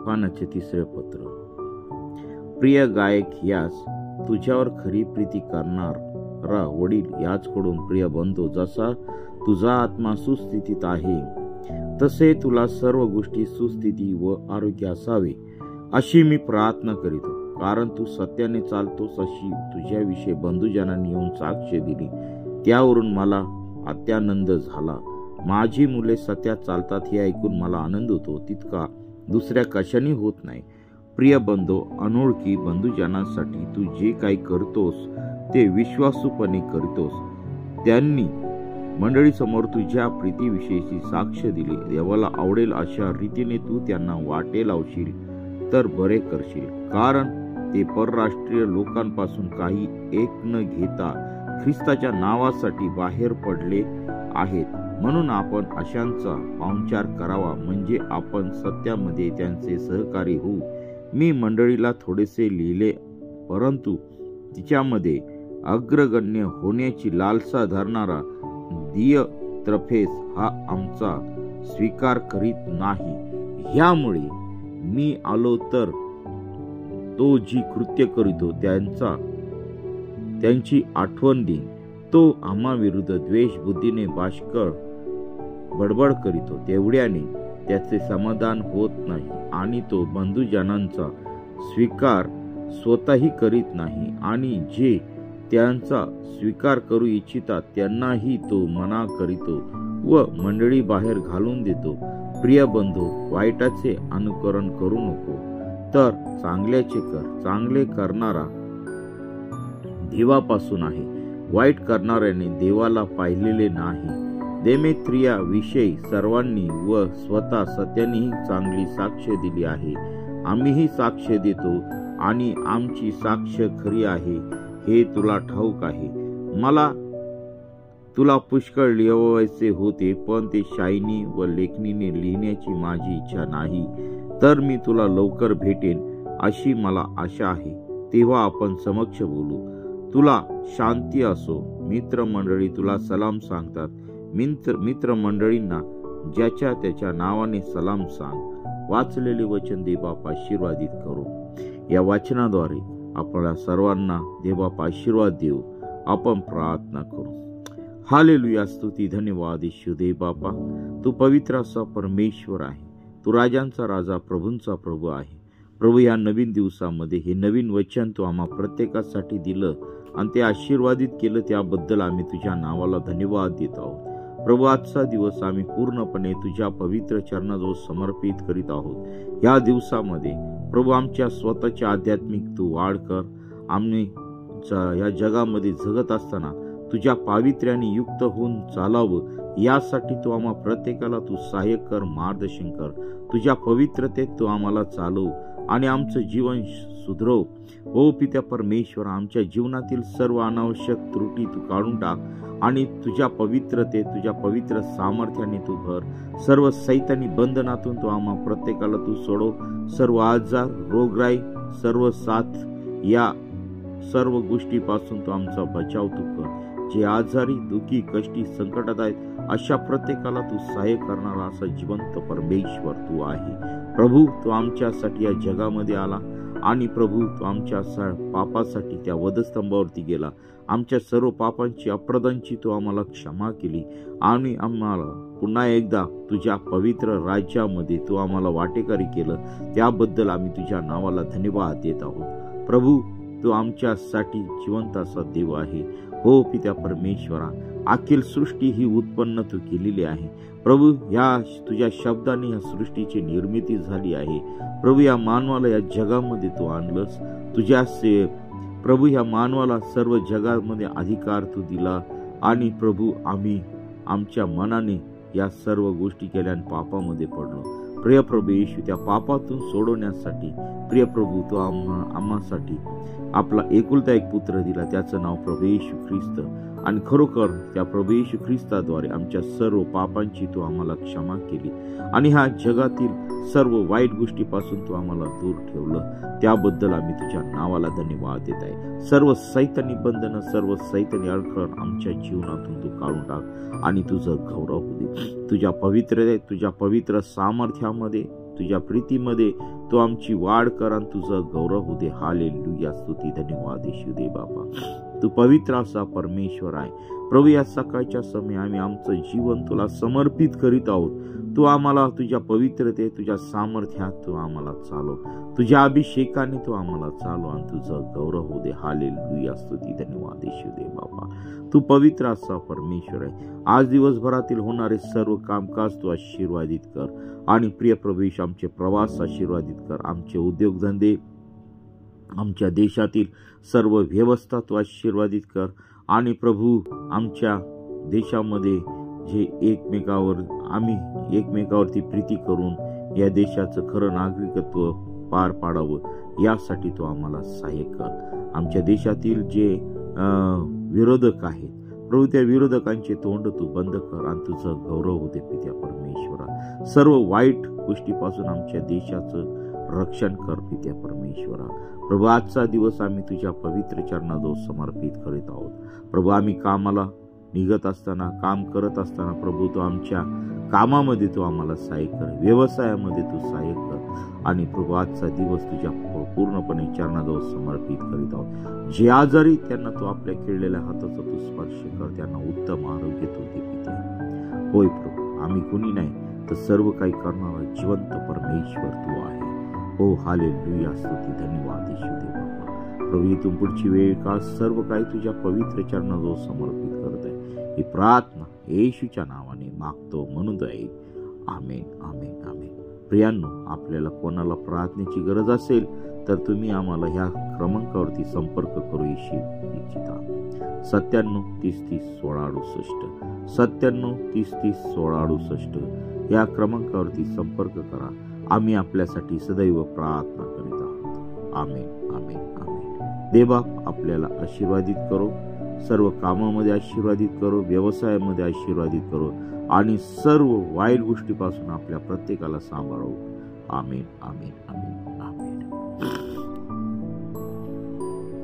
योहानाचे 3 पत्र. प्रिय गायक यास तुझ्यावर खरी प्रीती करणारा वडील याचकडून प्रिय बंधू, जसा तुझा आत्मा सुस्थितीत आहे तसे तुला सर्व गोष्टी सुस्थिती व आरोग्य असावे अशी मी प्रार्थना करीतो. कारण तू सत्याने चालतोस अशी तुझ्याविषयी बंधुजनांनी येऊन साक्ष दिली, त्यावरून मला अत्यानंद झाला. माझी मुले सत्यात चालतात हे ऐकून मला आनंद होतो, तितका दुसऱ्या कशाने होत नाही. प्रिय बंधू, अनोळखी बंधुजनांसाठी तू जे काही करतोस ते विश्वासूपणे करतोस. त्यांनी मंडळीसमोर तुझ्या प्रीतीविषयीची साक्ष दिली. देवाला आवडेल अशा रीतीने तू त्यांना वाटे लावशील तर बरे करशील. कारण ते परराष्ट्रीय लोकांपासून काही एक न घेता ख्रिस्ताच्या नावासाठी बाहेर पडले आहेत. म्हणून आपण अशांचा पाहुणचार करावा, म्हणजे आपण सत्यामध्ये त्यांचे सहकारी होऊ. मी मंडळीला थोडेसे लिहिले, परंतु तिच्यामध्ये अग्रगण्य होण्याची लालसा धरणारा दियत्रफेस हा आमचा स्वीकार करीत नाही. ह्यामुळे मी आलो तर तो जी कृत्य करीतो त्यांची आठवण देईन. तो आम्हा विरुद्ध द्वेष बुद्धीने बाष्कळ बडबड करीतो, तेवढ्याने त्याचे समाधान होत नाही आणि तो बंधुजनांचा स्वीकार स्वतःही करीत नाही, आणि जे त्यांचा स्वीकार करू इच्छितात त्यांनाही तो मना करीतो व मंडळी बाहेर घालून देतो. प्रिय बंधू, वाईटाचे अनुकरण करू नको, तर चांगल्याचे कर. चांगले करणारा देवापासून आहे, वाईट करणाऱ्याने देवाला पाहिलेले नाही. देमेत्रिया विषयी सर्वांनी व स्वतः सत्यानेही चांगली साक्ष दिली आहे. आम्हीही साक्ष देतो आणि आमची साक्ष खरी आहे हे तुला ठाऊक आहे. मला तुला पुष्कळ लिहावयाचे होते, पण ते शाईनी व लेखणीने लिहिण्याची माझी इच्छा नाही. तर मी तुला लवकर भेटेन अशी मला आशा आहे, तेव्हा आपण समक्ष बोलू. तुला शांती असो. मित्रमंडळी तुला सलाम सांगतात. मित्रमंडळींना ज्याच्या त्याच्या नावाने सलाम सांग. वाचलेले वचन देवबाप आशीर्वादित करो. या वचनाद्वारे आपल्या सर्वांना देवबाप आशीर्वाद देऊ. आपण प्रार्थना करू. हालेलुया. स्तुती धन्यवाद येशू देवबापा, तू पवित्र असा परमेश्वर आहे. तू राजांचा राजा, प्रभूंचा प्रभू आहे. प्रभू, या नवीन दिवसामध्ये हे नवीन वचन तू आम्हा प्रत्येकासाठी दिलं आणि ते आशीर्वादित केलं, त्याबद्दल आम्ही तुझ्या नावाला धन्यवाद देत आहोत. प्रभू, आजचा दिवस आम्ही पूर्णपणे तुझ्या पवित्र चरणाजवळ समर्पित करीत आहोत. या दिवसामध्ये प्रभू आमच्या स्वतःच्या आध्यात्मिक तू वाढ कर. आम्ही या जगामध्ये जगत असताना तुझ्या पावित्र्याने युक्त होऊन चालावं, यासाठी तू आम्हा प्रत्येकाला तू सहाय्य कर, मार्गदर्शन कर. तुझ्या पवित्रतेत तू आम्हाला चालव आणि आमचं जीवन सुधरव. ओ पित्या परमेश्वर, आमच्या जीवनातील सर्व अनावश्यक त्रुटी तू काढून टाक आणि तुझ्या पवित्रतेत, तुझ्या पवित्र सामर्थ्याने तू भर. सर्व सैतानी बंधनातून तू आम्हा प्रत्येकाला तू सोडव. सर्व आजार, रोगराई, सर्व साथ, या सर्व गोष्टीपासून तू आमचा बचाव तू कर. जे आजारी, दुःखी, कष्टी, संकटात आहेत अशा प्रत्येकाला तू सहाय्य करणारा असा जिवंत परमेश्वर तू आहे. प्रभू, तू आमच्यासाठी या जगामध्ये आला आणि प्रभू तू आमच्या पापासाठी त्या वधस्तंभावरती गेला. आमच्या सर्व पापांची, अपराधांची तू आम्हाला क्षमा केली आणि आम्हाला पुन्हा एकदा तुझ्या पवित्र राज्यामध्ये तू आम्हाला वाटेकरी केलं. त्याबद्दल आम्ही तुझ्या नावाला धन्यवाद देत आहोत. प्रभू, तू आमच्यासाठी जिवंत असा देव आहे. हो पित्या परमेश्वरा, अखिल सृष्टी ही उत्पन्न तू केलेली आहे. प्रभू, या तुझ्या शब्दाने या सृष्टीची निर्मिती झाली आहे. प्रभू, या मानवाला या जगामध्ये तू आणलंस. तुझ्या प्रभू, या मानवाला सर्व जगामध्ये अधिकार तू दिला आणि प्रभू आम्ही आमच्या मनाने या सर्व गोष्टी केल्या आणि पापामध्ये पडलो. प्रिय प्रभू येशू, त्या पापातून सोडवण्यासाठी प्रिय प्रभू तू आम्हासाठी आपला एकुलता एक पुत्र दिला, त्याचं नाव प्रभू येशू ख्रिस्त. आणि खरोखर त्या प्रभू येशू ख्रिस्ताद्वारे आमच्या सर्व पापांची तू आम्हाला क्षमा केली आणि ह्या जगातील सर्व वाईट गोष्टीपासून तू आम्हाला दूर ठेवलं. त्याबद्दल आम्ही तुझ्या नावाला धन्यवाद देत आहे. सर्व सैतानी बंधनं, सर्व सैतानी अडखळ आमच्या जीवनातून तू काढून टाक आणि तुझं गौरव होऊ दे. तुझ्या पवित्र सामर्थ्यामध्ये तुझ्या प्रीतीमध्ये तू आमची वाढ कर आणि तुझं गौरव होऊ दे. हालेलुया, स्तुती धन्यवाद येशू दे बाबा. तू पवित्र असा परमेश्वर आहे प्रभू. या सकाळच्या समय आम्ही आमचं जीवन तुला समर्पित करीत आहोत. तू आम्हाला तुझ्या पवित्रते, तुझ्या सामर्थ्यात तू आम्हाला चालव, तुझ्या अभिषेकाने तू आम्हाला चालव आणि तुझं गौरव होऊ दे. हालेलुया, स्तुती धन्यवाद येशू दे बाबा. तू पवित्र असा परमेश्वर आहे. आज दिवसभरातील होणारे सर्व कामकाज तू आशीर्वादित कर आणि प्रिय प्रभू आमचे प्रवास आशीर्वादित कर, आमचे उद्योगधंदे, आमच्या देशातील सर्व व्यवस्था तू आशीर्वादित कर आणि प्रभू आमच्या देशामध्ये जे आम्ही एकमेकावरती प्रीती करून या देशाचं खरं नागरिकत्व पार पाडावं यासाठी तू आम्हाला सहाय्य कर. आमच्या देशातील जे विरोधक आहेत प्रभू त्या विरोधकांचे तोंड तू बंद कर आणि तुझं गौरव होते पित्या परमेश्वरा. सर्व वाईट गोष्टीपासून आमच्या देशाचं रक्षण कर पित्या परमेश्वरा. प्रभू आजचा दिवस आम्ही तुझ्या पवित्र चरणाजवळ समर्पित करीत आहोत. प्रभू आम्ही कामाला निघत असताना, काम करत असताना प्रभू तू आमच्या कामामध्ये तू आम्हाला सहाय्य कर, व्यवसायामध्ये तू सहाय्य कर आणि प्रभू आजचा दिवस तुझ्या पूर्णपणे चरणाजवळ समर्पित करीत आहोत. जे आजारी त्यांना तू आपल्या खेळलेल्या हाताचा तू स्पर्श कर, त्यांना उत्तम आरोग्य तू दे पित्या. होय प्रभू, आम्ही कुणी नाही तर सर्व काही करणारा जिवंत परमेश्वर तू आहे. हो हालेलुया, स्तुती धन्यवाद येशू दे बाबा. प्रभू इथून पुढची वेळ काळ सर्व काही तुझ्या पवित्र चरणाजवळ समर्पित करत आहे. ही प्रार्थना येशूच्या नावाने मागतो म्हणून दे. आमेन, आमेन, आमेन. प्रियांनो, आपल्याला कोणाला प्रार्थनेची गरज असेल तर तुम्ही आम्हाला ह्या क्रमांकावरती संपर्क करू इच्छिता. 97-30-30-1668 97-30-30-1668 या क्रमांकावरती संपर्क करा. आम्ही आपल्यासाठी सदैव प्रार्थना करीत आहोत. आमेन, आमेन, आमेन. देवा आपल्याला आशीर्वादित करो, सर्व कामामध्ये आशीर्वादित करो, व्यवसायामध्ये आशीर्वादित करो आणि सर्व वाईट गोष्टीपासून आपल्या प्रत्येकाला सांभाळू. आमेन, आमेन, आमेन.